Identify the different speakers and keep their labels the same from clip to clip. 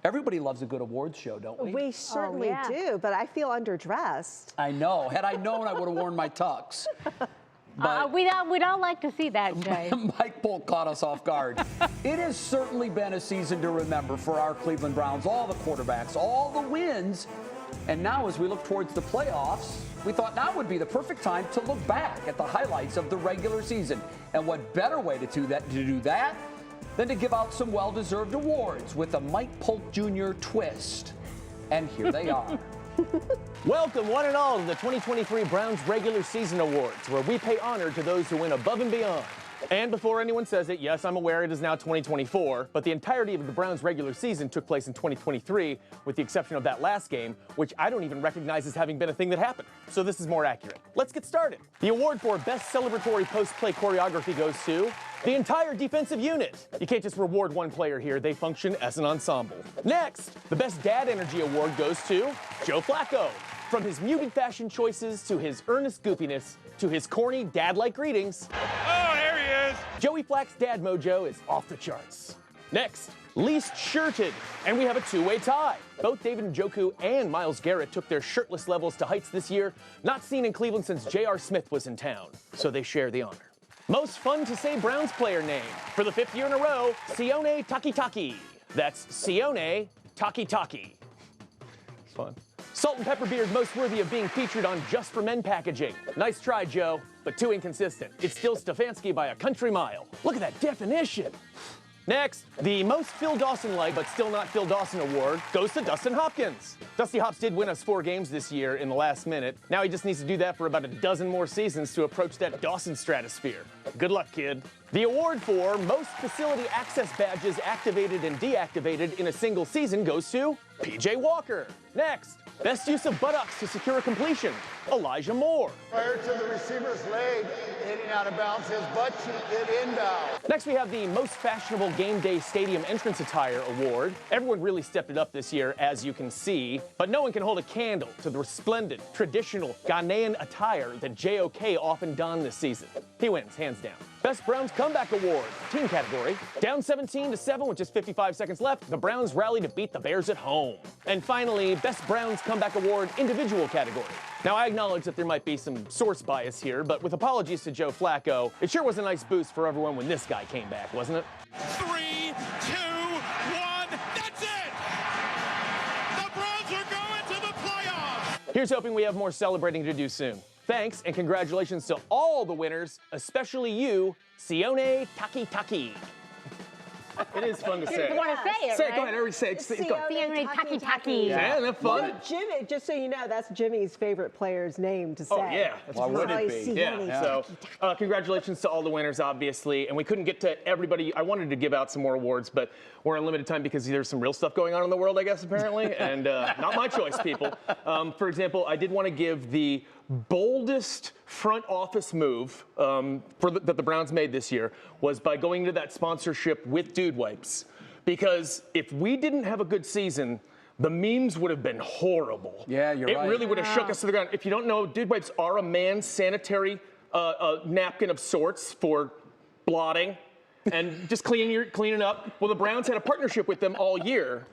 Speaker 1: Everybody loves a good awards show, don't we?
Speaker 2: We certainly do, but I feel underdressed.
Speaker 1: I know. Had I known, I would have worn my tux. But
Speaker 3: we don't like to see that, Jay.
Speaker 1: Mike Polk caught us off guard. It has certainly been a season to remember for our Cleveland Browns, all the quarterbacks, all the wins. And now as we look towards the playoffs, we thought now would be the perfect time to look back at the highlights of the regular season. And what better way to do that than to give out some well-deserved awards with a Mike Polk Jr. twist. And here they are.
Speaker 4: Welcome, one and all, to the 2023 Browns Regular Season Awards, where we pay honor to those who went above and beyond. And before anyone says it, yes, I'm aware it is now 2024, but the entirety of the Browns regular season took place in 2023, with the exception of that last game, which I don't even recognize as having been a thing that happened. So this is more accurate. Let's get started. The award for Best Celebratory Post-Play Choreography goes to the entire defensive unit. You can't just reward one player here. They function as an ensemble. Next, the Best Dad Energy Award goes to Joe Flacco. From his muted fashion choices to his earnest goofiness to his corny dad-like greetings.
Speaker 5: Oh, here he is.
Speaker 4: Joey Flack's dad mojo is off the charts. Next, least shirted, and we have a two-way tie. Both David Njoku and Myles Garrett took their shirtless levels to heights this year, not seen in Cleveland since J.R. Smith was in town, so they share the honor. Most fun to say Browns player name. For the 5th year in a row, Sione Takitaki. That's Sione Takitaki. It's fun. Salt and Pepper Beard most worthy of being featured on Just for Men packaging. Nice try, Joe, but too inconsistent. It's still Stefanski by a country mile. Look at that definition. Next, the most Phil Dawson-like but still not Phil Dawson award goes to Dustin Hopkins. Dusty Hops did win us 4 games this year in the last minute. Now he just needs to do that for about a dozen more seasons to approach that Dawson stratosphere. Good luck, kid. The award for most facility access badges activated and deactivated in a single season goes to PJ Walker. Next, best use of buttocks to secure a completion, Elijah Moore.
Speaker 6: Prior to the receiver's leg hitting out of bounds, his butt cheek hit inbound.
Speaker 4: Next, we have the most fashionable game day stadium entrance attire award. Everyone really stepped it up this year, as you can see, but no one can hold a candle to the resplendent, traditional Ghanaian attire that JOK often donned this season. He wins, hands down. Best Browns Comeback Award, team category. Down 17-7 with just 55 seconds left, the Browns rally to beat the Bears at home. And finally, Best Browns Comeback Award, individual category. Now, I acknowledge that there might be some source bias here, but with apologies to Joe Flacco, it sure was a nice boost for everyone when this guy came back, wasn't it?
Speaker 5: 3, 2, 1, that's it! The Browns are going to the playoffs!
Speaker 4: Here's hoping we have more celebrating to do soon. Thanks and congratulations to all the winners, especially you, Sione Takitaki. It is fun to say.
Speaker 3: You want to say it,
Speaker 1: Say it,
Speaker 3: right?
Speaker 1: go ahead, everybody say it.
Speaker 3: Sione Takitaki.
Speaker 4: Yeah, isn't that fun?
Speaker 2: Well, Jimmy, just so you know, that's Jimmy's favorite player's name to say.
Speaker 4: Oh, yeah. That's
Speaker 1: Why would
Speaker 4: great.
Speaker 1: it be?
Speaker 4: Yeah, so congratulations to all the winners, obviously. And we couldn't get to everybody. I wanted to give out some more awards, but we're on limited time because there's some real stuff going on in the world, I guess, apparently. And not my choice, people. For example, I did want to give the boldest front office move that the Browns made this year was by going into that sponsorship with Dude Wipes. Because if we didn't have a good season, the memes would have been horrible.
Speaker 1: Yeah, you're right.
Speaker 4: It really would have shook us to the ground. If you don't know, Dude Wipes are a man's sanitary napkin of sorts for blotting and just cleaning up. Well, the Browns had a partnership with them all year.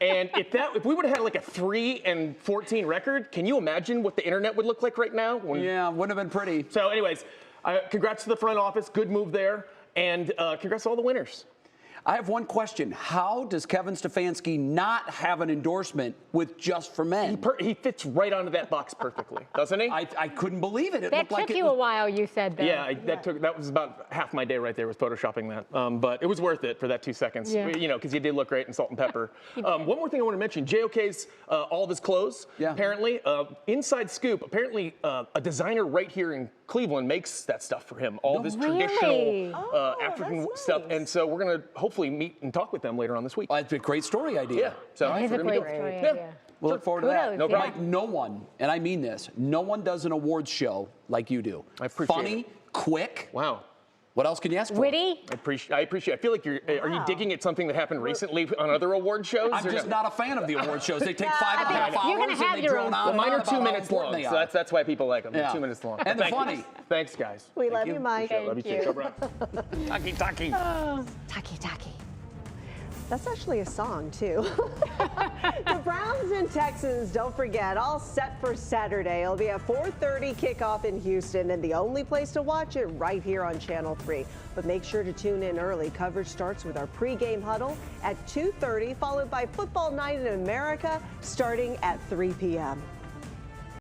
Speaker 4: And if we would have had like a 3-14 record, can you imagine what the internet would look like right now?
Speaker 1: Yeah, wouldn't have been pretty.
Speaker 4: So anyways, congrats to the front office. Good move there. And congrats to all the winners.
Speaker 1: I have one question. How does Kevin Stefanski not have an endorsement with Just for Men?
Speaker 4: He fits right onto that box perfectly, doesn't he?
Speaker 1: I couldn't believe it. It
Speaker 3: That
Speaker 1: looked like
Speaker 3: took you a while, you said, though.
Speaker 4: Yeah, that was about half my day right there was photoshopping that. But it was worth it for that 2 seconds, you know, because he did look great in Salt and Pepper. One more thing I want to mention, JOK's all of his clothes, apparently. Inside scoop, apparently a designer right here in Cleveland makes that stuff for him. All of his traditional African stuff. And so we're going to hopefully meet and talk with them later on this week.
Speaker 1: It's a great story idea.
Speaker 4: Yeah. So
Speaker 3: It is a
Speaker 4: we're gonna
Speaker 3: great
Speaker 4: do.
Speaker 3: story
Speaker 4: Yeah.
Speaker 3: idea.
Speaker 1: We'll look forward to that.
Speaker 3: Kudos,
Speaker 1: Mike, no one, and I mean this, no one does an awards show like you do.
Speaker 4: I appreciate
Speaker 1: Funny,
Speaker 4: it.
Speaker 1: quick.
Speaker 4: Wow.
Speaker 1: What else can you ask for?
Speaker 3: Witty.
Speaker 4: I appreciate. I feel like are you digging at something that happened recently on other award shows?
Speaker 1: I'm just not a fan of the award shows. They take 5.5 hours
Speaker 3: You're gonna have
Speaker 1: and they
Speaker 3: your
Speaker 1: drone
Speaker 3: own-
Speaker 1: on
Speaker 4: Well,
Speaker 1: and
Speaker 4: mine
Speaker 1: on
Speaker 4: are 2
Speaker 1: about how
Speaker 4: minutes long,
Speaker 1: important
Speaker 4: so
Speaker 1: they are.
Speaker 4: that's why people like them.
Speaker 1: Yeah.
Speaker 4: 2 minutes long.
Speaker 1: And they're
Speaker 4: Thank you.
Speaker 1: funny.
Speaker 4: Thanks, guys.
Speaker 2: We love you, Mike.
Speaker 4: Love you too. Go Browns.
Speaker 1: Taki.
Speaker 3: Taki.
Speaker 2: That's actually a song, too. The Browns and Texans, don't forget, all set for Saturday. It'll be a 4:30 kickoff in Houston, and the only place to watch it right here on Channel 3. But make sure to tune in early. Coverage starts with our pregame huddle at 2:30, followed by Football Night in America starting at 3 p.m.